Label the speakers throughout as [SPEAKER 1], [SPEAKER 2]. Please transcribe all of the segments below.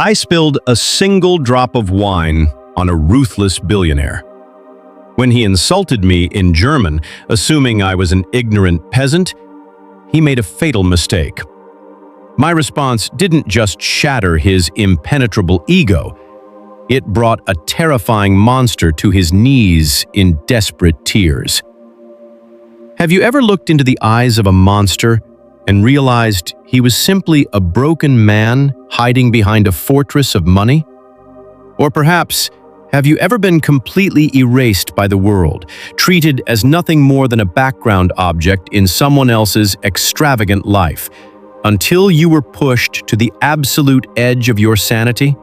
[SPEAKER 1] I spilled a single drop of wine on a ruthless billionaire. When he insulted me in German, assuming I was an ignorant peasant, he made a fatal mistake. My response didn't just shatter his impenetrable ego, it brought a terrifying monster to his knees in desperate tears. Have you ever looked into the eyes of a monster and realized he was simply a broken man hiding behind a fortress of money? Or perhaps, have you ever been completely erased by the world, treated as nothing more than a background object in someone else's extravagant life, until you were pushed to the absolute edge of your sanity?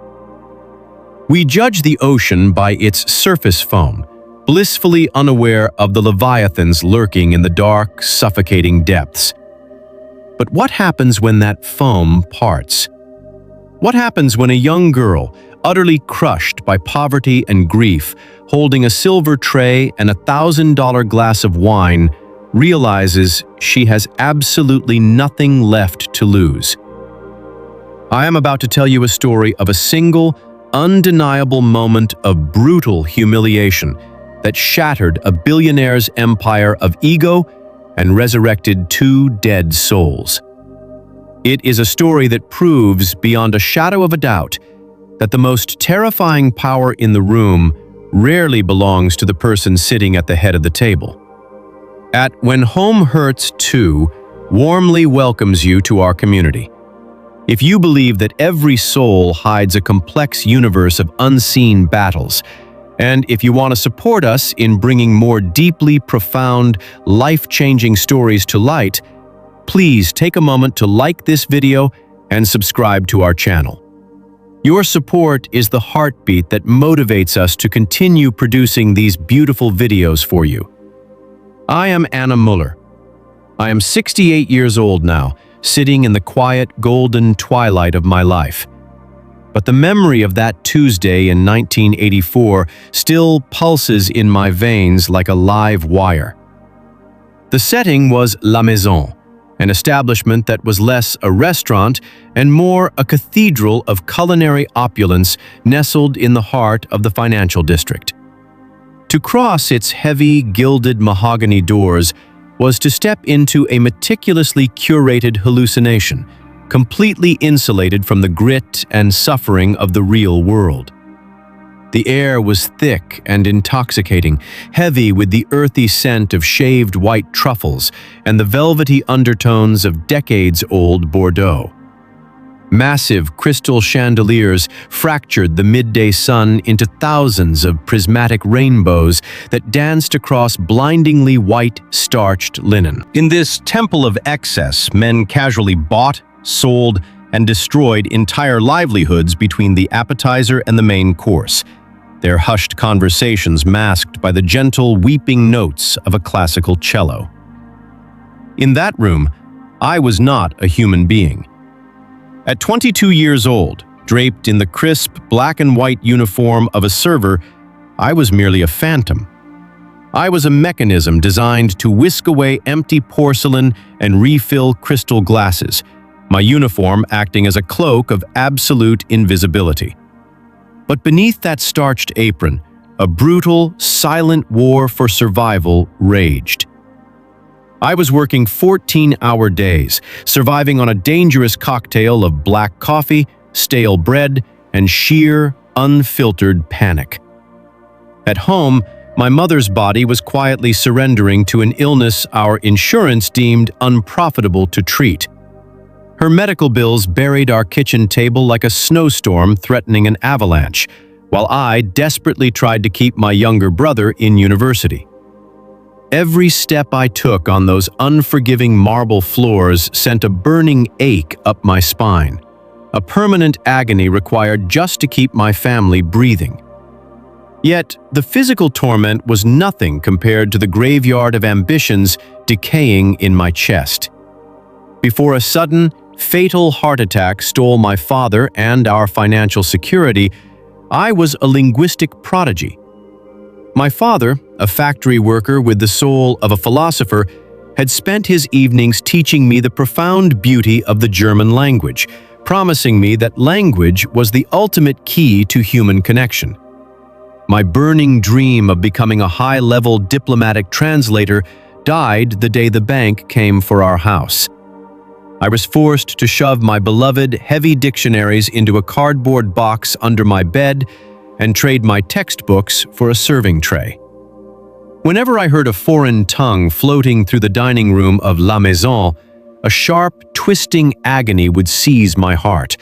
[SPEAKER 1] We judge the ocean by its surface foam, blissfully unaware of the leviathans lurking in the dark, suffocating depths. But what happens when that foam parts? What happens when a young girl, utterly crushed by poverty and grief, holding a silver tray and $1,000 glass of wine, realizes she has absolutely nothing left to lose? I am about to tell you a story of a single, undeniable moment of brutal humiliation that shattered a billionaire's empire of ego and resurrected two dead souls. It is a story that proves beyond a shadow of a doubt that the most terrifying power in the room rarely belongs to the person sitting at the head of the table. At When Home Hurts 2 warmly welcomes you to our community. If you believe that every soul hides a complex universe of unseen battles, and if you want to support us in bringing more deeply profound, life-changing stories to light, please take a moment to like this video and subscribe to our channel. Your support is the heartbeat that motivates us to continue producing these beautiful videos for you. I am Anna Muller. I am 68 years old now, sitting in the quiet, golden twilight of my life. But the memory of that Tuesday in 1984 still pulses in my veins like a live wire. The setting was La Maison, an establishment that was less a restaurant and more a cathedral of culinary opulence nestled in the heart of the financial district. To cross its heavy, gilded mahogany doors was to step into a meticulously curated hallucination, completely insulated from the grit and suffering of the real world. The air was thick and intoxicating, heavy with the earthy scent of shaved white truffles and the velvety undertones of decades-old Bordeaux. Massive crystal chandeliers fractured the midday sun into thousands of prismatic rainbows that danced across blindingly white, starched linen. In this temple of excess, men casually bought, sold, and destroyed entire livelihoods between the appetizer and the main course, their hushed conversations masked by the gentle, weeping notes of a classical cello. In that room, I was not a human being. At 22 years old, draped in the crisp black and white uniform of a server, I was merely a phantom. I was a mechanism designed to whisk away empty porcelain and refill crystal glasses, my uniform acting as a cloak of absolute invisibility. But beneath that starched apron, a brutal, silent war for survival raged. I was working 14-hour days, surviving on a dangerous cocktail of black coffee, stale bread, and sheer, unfiltered panic. At home, my mother's body was quietly surrendering to an illness our insurance deemed unprofitable to treat. Her medical bills buried our kitchen table like a snowstorm threatening an avalanche, while I desperately tried to keep my younger brother in university. Every step I took on those unforgiving marble floors sent a burning ache up my spine, a permanent agony required just to keep my family breathing. Yet, the physical torment was nothing compared to the graveyard of ambitions decaying in my chest. Before a sudden, fatal heart attack stole my father and our financial security, I was a linguistic prodigy. My father, a factory worker with the soul of a philosopher, had spent his evenings teaching me the profound beauty of the German language, promising me that language was the ultimate key to human connection. My burning dream of becoming a high-level diplomatic translator died the day the bank came for our house. I was forced to shove my beloved heavy dictionaries into a cardboard box under my bed and trade my textbooks for a serving tray. Whenever I heard a foreign tongue floating through the dining room of La Maison, a sharp, twisting agony would seize my heart,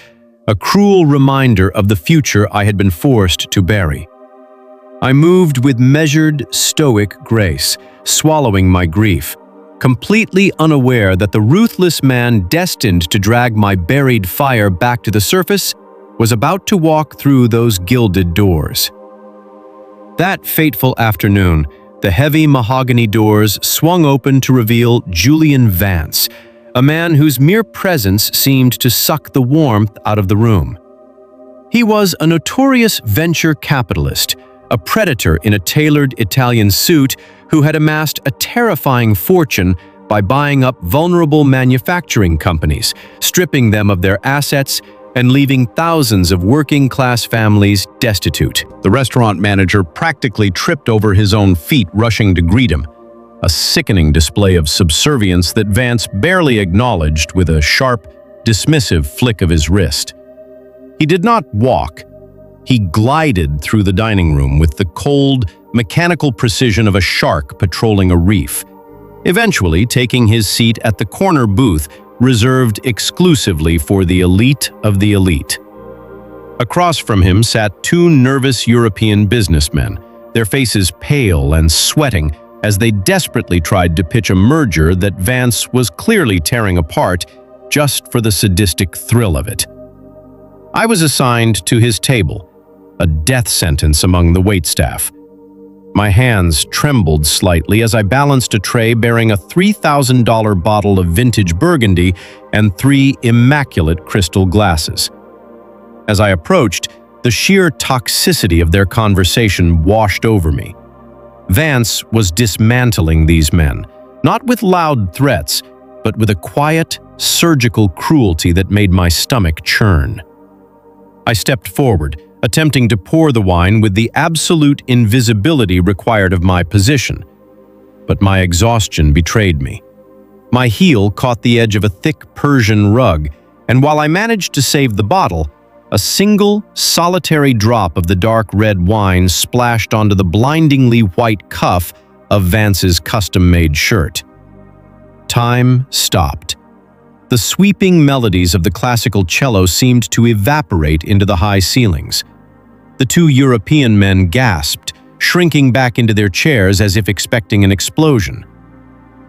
[SPEAKER 1] a cruel reminder of the future I had been forced to bury. I moved with measured, stoic grace, swallowing my grief, completely unaware that the ruthless man destined to drag my buried fire back to the surface was about to walk through those gilded doors. That fateful afternoon, the heavy mahogany doors swung open to reveal Julian Vance, a man whose mere presence seemed to suck the warmth out of the room. He was a notorious venture capitalist, a predator in a tailored Italian suit who had amassed a terrifying fortune by buying up vulnerable manufacturing companies, stripping them of their assets, and leaving thousands of working-class families destitute. The restaurant manager practically tripped over his own feet rushing to greet him, a sickening display of subservience that Vance barely acknowledged with a sharp, dismissive flick of his wrist. He did not walk. He glided through the dining room with the cold, mechanical precision of a shark patrolling a reef, eventually taking his seat at the corner booth reserved exclusively for the elite of the elite. Across from him sat two nervous European businessmen, their faces pale and sweating as they desperately tried to pitch a merger that Vance was clearly tearing apart just for the sadistic thrill of it. I was assigned to his table, a death sentence among the waitstaff. My hands trembled slightly as I balanced a tray bearing a $3,000 bottle of vintage Burgundy and 3 immaculate crystal glasses. As I approached, the sheer toxicity of their conversation washed over me. Vance was dismantling these men, not with loud threats, but with a quiet, surgical cruelty that made my stomach churn. I stepped forward, attempting to pour the wine with the absolute invisibility required of my position. But my exhaustion betrayed me. My heel caught the edge of a thick Persian rug, and while I managed to save the bottle, a single, solitary drop of the dark red wine splashed onto the blindingly white cuff of Vance's custom-made shirt. Time stopped. The sweeping melodies of the classical cello seemed to evaporate into the high ceilings. The two European men gasped, shrinking back into their chairs as if expecting an explosion.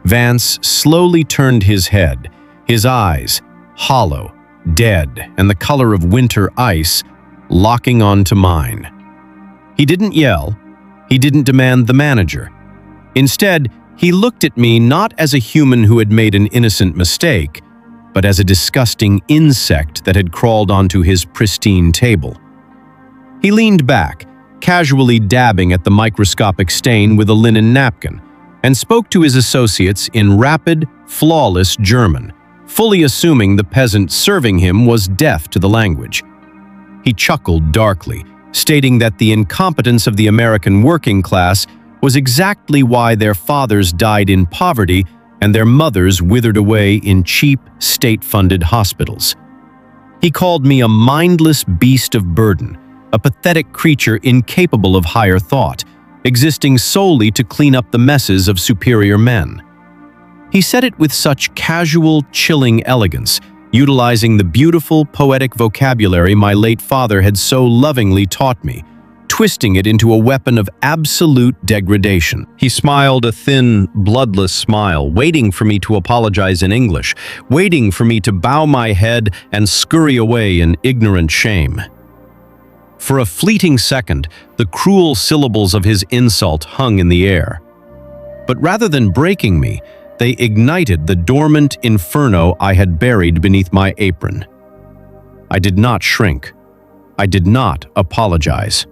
[SPEAKER 1] Vance slowly turned his head, his eyes, hollow, dead, and the color of winter ice, locking onto mine. He didn't yell. He didn't demand the manager. Instead, he looked at me not as a human who had made an innocent mistake, but as a disgusting insect that had crawled onto his pristine table. He leaned back, casually dabbing at the microscopic stain with a linen napkin, and spoke to his associates in rapid, flawless German, fully assuming the peasant serving him was deaf to the language. He chuckled darkly, stating that the incompetence of the American working class was exactly why their fathers died in poverty and their mothers withered away in cheap, state-funded hospitals. He called me a mindless beast of burden, a pathetic creature incapable of higher thought, existing solely to clean up the messes of superior men. He said it with such casual, chilling elegance, utilizing the beautiful, poetic vocabulary my late father had so lovingly taught me, twisting it into a weapon of absolute degradation. He smiled a thin, bloodless smile, waiting for me to apologize in English, waiting for me to bow my head and scurry away in ignorant shame. For a fleeting second, the cruel syllables of his insult hung in the air. But rather than breaking me, they ignited the dormant inferno I had buried beneath my apron. I did not shrink. I did not apologize.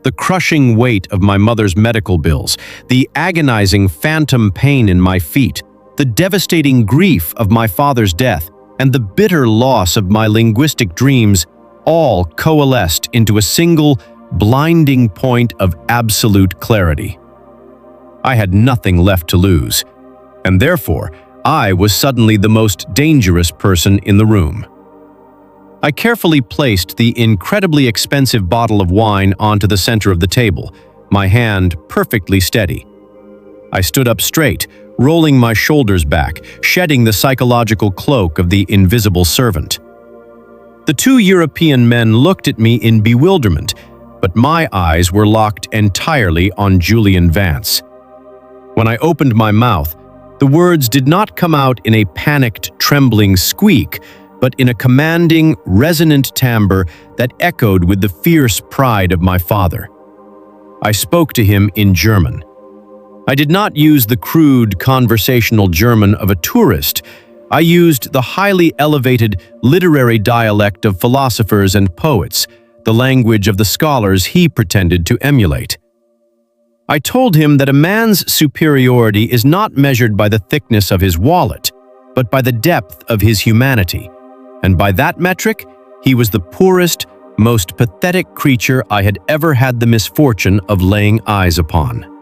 [SPEAKER 1] The crushing weight of my mother's medical bills, the agonizing phantom pain in my feet, the devastating grief of my father's death, and the bitter loss of my linguistic dreams all coalesced into a single, blinding point of absolute clarity. I had nothing left to lose, and therefore I was suddenly the most dangerous person in the room. I carefully placed the incredibly expensive bottle of wine onto the center of the table, my hand perfectly steady. I stood up straight, rolling my shoulders back, shedding the psychological cloak of the invisible servant. The two European men looked at me in bewilderment, but my eyes were locked entirely on Julian Vance. When I opened my mouth, the words did not come out in a panicked, trembling squeak, but in a commanding, resonant timbre that echoed with the fierce pride of my father. I spoke to him in German. I did not use the crude, conversational German of a tourist. I used the highly elevated literary dialect of philosophers and poets, the language of the scholars he pretended to emulate. I told him that a man's superiority is not measured by the thickness of his wallet, but by the depth of his humanity, and by that metric, he was the poorest, most pathetic creature I had ever had the misfortune of laying eyes upon.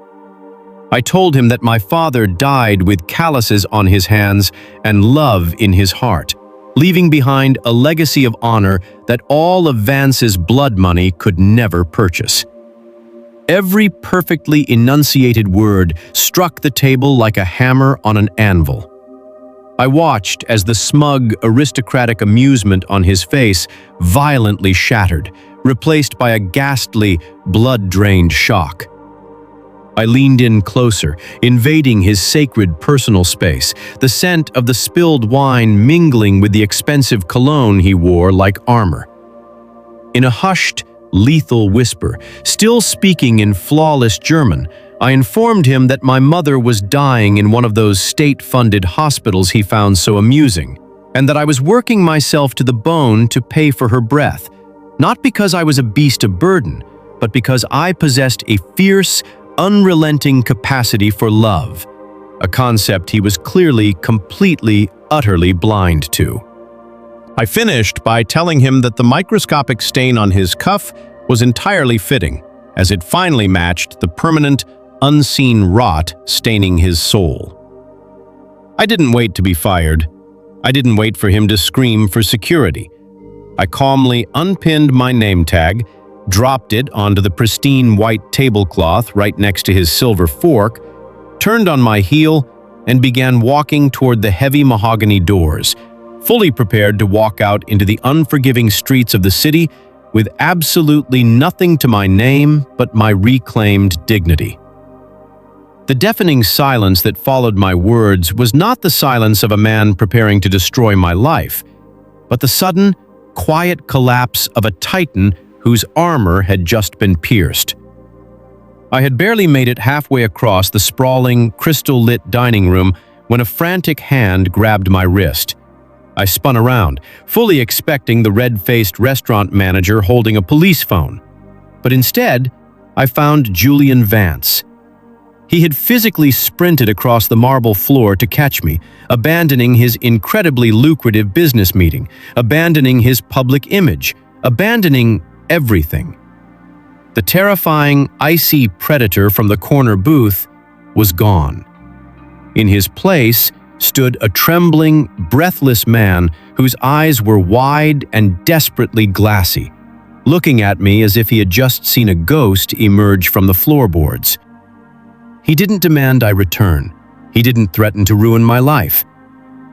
[SPEAKER 1] I told him that my father died with calluses on his hands and love in his heart, leaving behind a legacy of honor that all of Vance's blood money could never purchase. Every perfectly enunciated word struck the table like a hammer on an anvil. I watched as the smug, aristocratic amusement on his face violently shattered, replaced by a ghastly, blood-drained shock. I leaned in closer, invading his sacred personal space, the scent of the spilled wine mingling with the expensive cologne he wore like armor. In a hushed, lethal whisper, still speaking in flawless German, I informed him that my mother was dying in one of those state-funded hospitals he found so amusing, and that I was working myself to the bone to pay for her breath, not because I was a beast of burden, but because I possessed a fierce, unrelenting capacity for love, a concept he was clearly, completely, utterly blind to. I finished by telling him that the microscopic stain on his cuff was entirely fitting, as it finally matched the permanent, unseen rot staining his soul. I didn't wait to be fired. I didn't wait for him to scream for security. I calmly unpinned my name tag, dropped it onto the pristine white tablecloth right next to his silver fork, turned on my heel, and began walking toward the heavy mahogany doors, fully prepared to walk out into the unforgiving streets of the city with absolutely nothing to my name but my reclaimed dignity. The deafening silence that followed my words was not the silence of a man preparing to destroy my life, but the sudden, quiet collapse of a titan whose armor had just been pierced. I had barely made it halfway across the sprawling, crystal-lit dining room when a frantic hand grabbed my wrist. I spun around, fully expecting the red-faced restaurant manager holding a police phone. But instead, I found Julian Vance. He had physically sprinted across the marble floor to catch me, abandoning his incredibly lucrative business meeting, abandoning his public image, abandoning everything. The terrifying, icy predator from the corner booth was gone. In his place stood a trembling, breathless man whose eyes were wide and desperately glassy, looking at me as if he had just seen a ghost emerge from the floorboards. He didn't demand I return. He didn't threaten to ruin my life.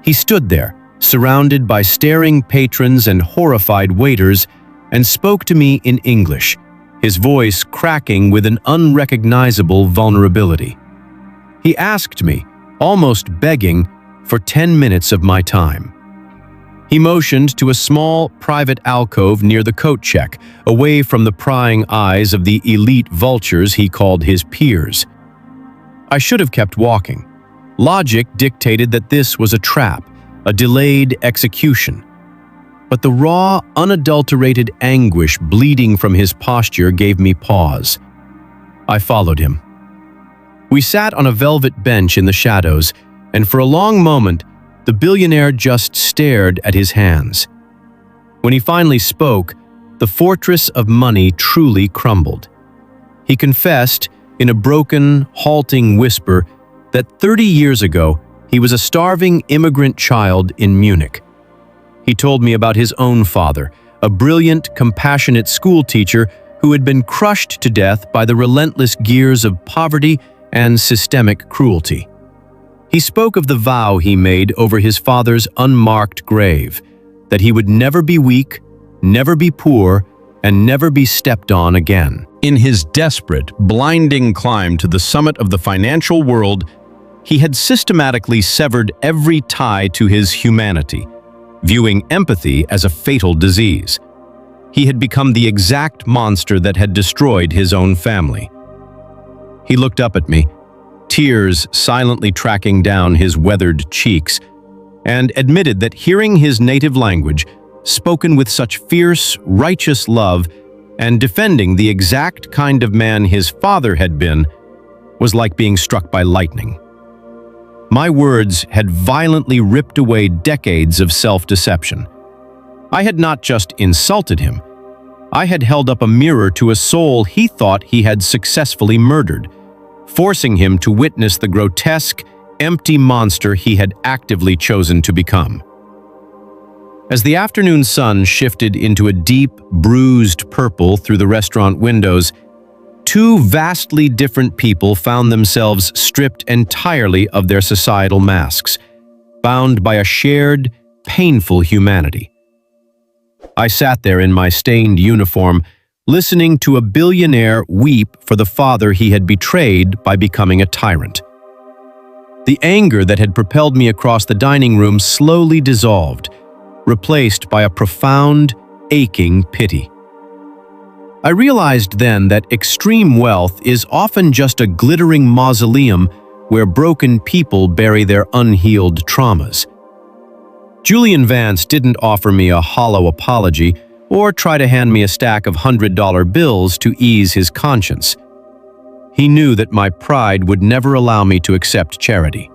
[SPEAKER 1] He stood there, surrounded by staring patrons and horrified waiters, and spoke to me in English, his voice cracking with an unrecognizable vulnerability. He asked me, almost begging, for 10 minutes of my time. He motioned to a small, private alcove near the coat check, away from the prying eyes of the elite vultures he called his peers. I should have kept walking. Logic dictated that this was a trap, a delayed execution. But the raw, unadulterated anguish bleeding from his posture gave me pause. I followed him. We sat on a velvet bench in the shadows, and for a long moment, The billionaire just stared at his hands. When he finally spoke, the fortress of money truly crumbled. He confessed, in a broken, halting whisper, that 30 years ago, he was a starving immigrant child in Munich. He told me about his own father, a brilliant, compassionate schoolteacher who had been crushed to death by the relentless gears of poverty and systemic cruelty. He spoke of the vow he made over his father's unmarked grave, that he would never be weak, never be poor, and never be stepped on again. In his desperate, blinding climb to the summit of the financial world, he had systematically severed every tie to his humanity, viewing empathy as a fatal disease. He had become the exact monster that had destroyed his own family. He looked up at me, tears silently tracking down his weathered cheeks, and admitted that hearing his native language, spoken with such fierce, righteous love, and defending the exact kind of man his father had been, was like being struck by lightning. My words had violently ripped away decades of self-deception. I had not just insulted him, I had held up a mirror to a soul he thought he had successfully murdered, forcing him to witness the grotesque, empty monster he had actively chosen to become. As the afternoon sun shifted into a deep, bruised purple through the restaurant windows, two vastly different people found themselves stripped entirely of their societal masks, bound by a shared, painful humanity. I sat there in my stained uniform, listening to a billionaire weep for the father he had betrayed by becoming a tyrant. The anger that had propelled me across the dining room slowly dissolved, replaced by a profound, aching pity. I realized then that extreme wealth is often just a glittering mausoleum where broken people bury their unhealed traumas. Julian Vance didn't offer me a hollow apology or try to hand me a stack of $100 bills to ease his conscience. He knew that my pride would never allow me to accept charity.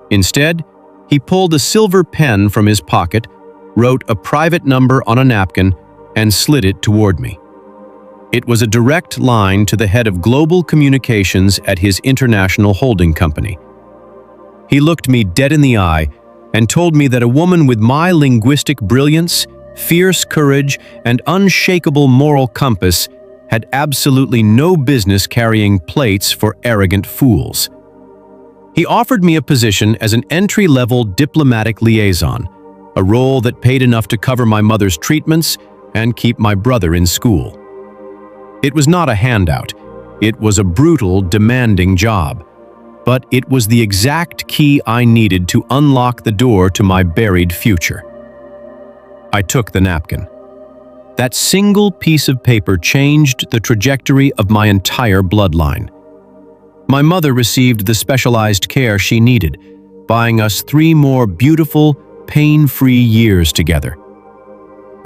[SPEAKER 1] Instead, he pulled a silver pen from his pocket, wrote a private number on a napkin, and slid it toward me. It was a direct line to the head of global communications at his international holding company. He looked me dead in the eye and told me that a woman with my linguistic brilliance, fierce courage, and unshakable moral compass had absolutely no business carrying plates for arrogant fools. He offered me a position as an entry-level diplomatic liaison, a role that paid enough to cover my mother's treatments and keep my brother in school. It was not a handout. It was a brutal, demanding job. But it was the exact key I needed to unlock the door to my buried future. I took the napkin. That single piece of paper changed the trajectory of my entire bloodline. My mother received the specialized care she needed, buying us 3 more beautiful, pain-free years together.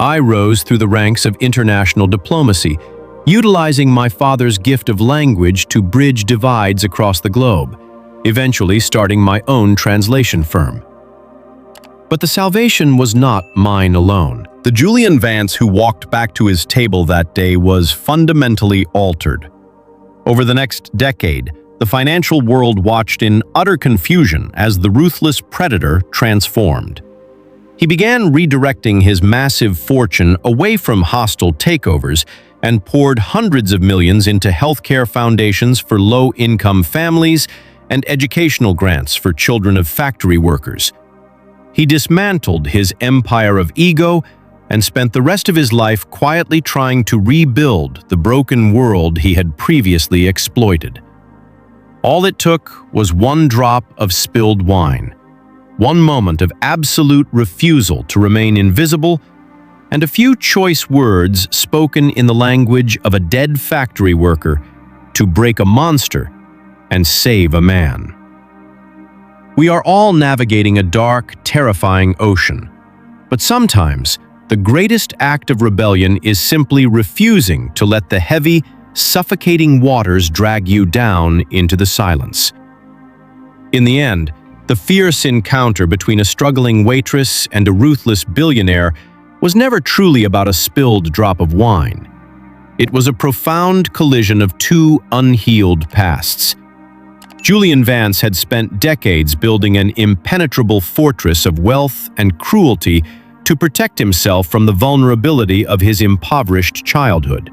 [SPEAKER 1] I rose through the ranks of international diplomacy, utilizing my father's gift of language to bridge divides across the globe, eventually starting my own translation firm. But the salvation was not mine alone. The Julian Vance who walked back to his table that day was fundamentally altered. Over the next decade, the financial world watched in utter confusion as the ruthless predator transformed. He began redirecting his massive fortune away from hostile takeovers and poured hundreds of millions into healthcare foundations for low-income families and educational grants for children of factory workers. He dismantled his empire of ego and spent the rest of his life quietly trying to rebuild the broken world he had previously exploited. All it took was one drop of spilled wine, one moment of absolute refusal to remain invisible, and a few choice words spoken in the language of a dead factory worker to break a monster and save a man. We are all navigating a dark, terrifying ocean, but sometimes the greatest act of rebellion is simply refusing to let the heavy, suffocating waters drag you down into the silence. In the end, The fierce encounter between a struggling waitress and a ruthless billionaire was never truly about a spilled drop of wine. It was a profound collision of two unhealed pasts. Julian Vance had spent decades building an impenetrable fortress of wealth and cruelty to protect himself from the vulnerability of his impoverished childhood,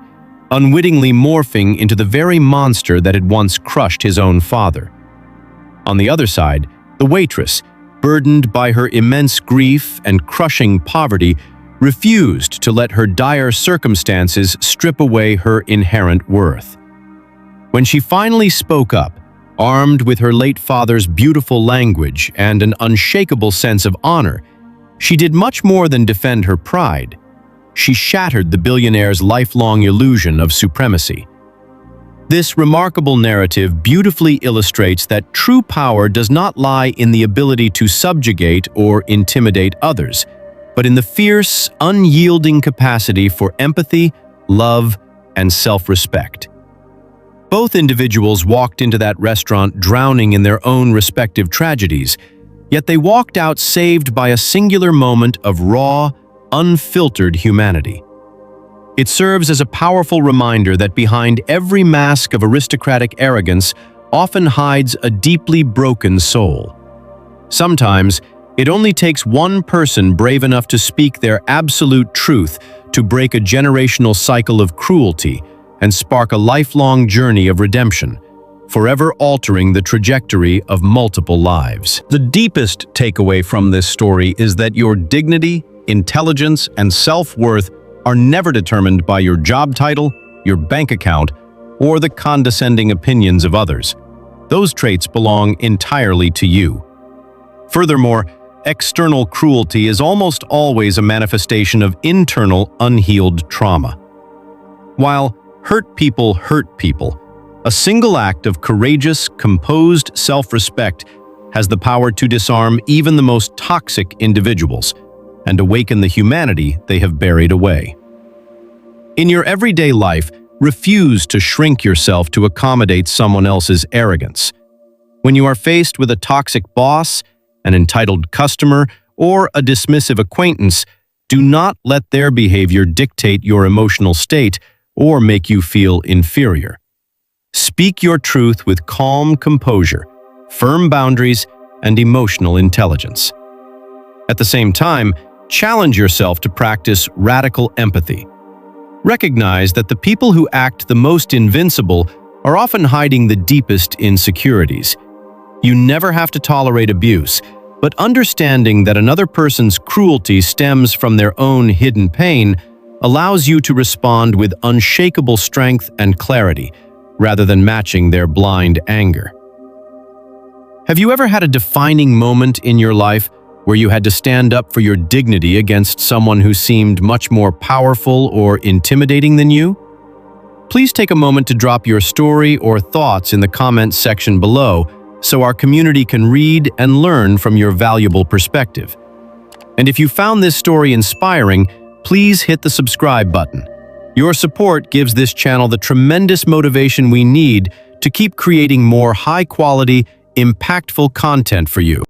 [SPEAKER 1] unwittingly morphing into the very monster that had once crushed his own father. On the other side, the waitress, burdened by her immense grief and crushing poverty, refused to let her dire circumstances strip away her inherent worth. When she finally spoke up, armed with her late father's beautiful language and an unshakable sense of honor, she did much more than defend her pride. She shattered the billionaire's lifelong illusion of supremacy. This remarkable narrative beautifully illustrates that true power does not lie in the ability to subjugate or intimidate others, but in the fierce, unyielding capacity for empathy, love, and self-respect. Both individuals walked into that restaurant drowning in their own respective tragedies, yet they walked out saved by a singular moment of raw, unfiltered humanity. It serves as a powerful reminder that behind every mask of aristocratic arrogance often hides a deeply broken soul. Sometimes, it only takes one person brave enough to speak their absolute truth to break a generational cycle of cruelty and spark a lifelong journey of redemption, forever altering the trajectory of multiple lives. The deepest takeaway from this story is that your dignity, intelligence, and self-worth are never determined by your job title, your bank account, or the condescending opinions of others. Those traits belong entirely to you. Furthermore, external cruelty is almost always a manifestation of internal, unhealed trauma. While hurt people, a single act of courageous, composed self-respect has the power to disarm even the most toxic individuals and awaken the humanity they have buried away. In your everyday life, refuse to shrink yourself to accommodate someone else's arrogance. When you are faced with a toxic boss, an entitled customer, or a dismissive acquaintance, do not let their behavior dictate your emotional state or make you feel inferior. Speak your truth with calm composure, firm boundaries, and emotional intelligence. At the same time, challenge yourself to practice radical empathy. Recognize that the people who act the most invincible are often hiding the deepest insecurities. You never have to tolerate abuse, but understanding that another person's cruelty stems from their own hidden pain allows you to respond with unshakable strength and clarity, rather than matching their blind anger. Have you ever had a defining moment in your life where you had to stand up for your dignity against someone who seemed much more powerful or intimidating than you? Please take a moment to drop your story or thoughts in the comments section below so our community can read and learn from your valuable perspective. And if you found this story inspiring, please hit the subscribe button. Your support gives this channel the tremendous motivation we need to keep creating more high-quality, impactful content for you.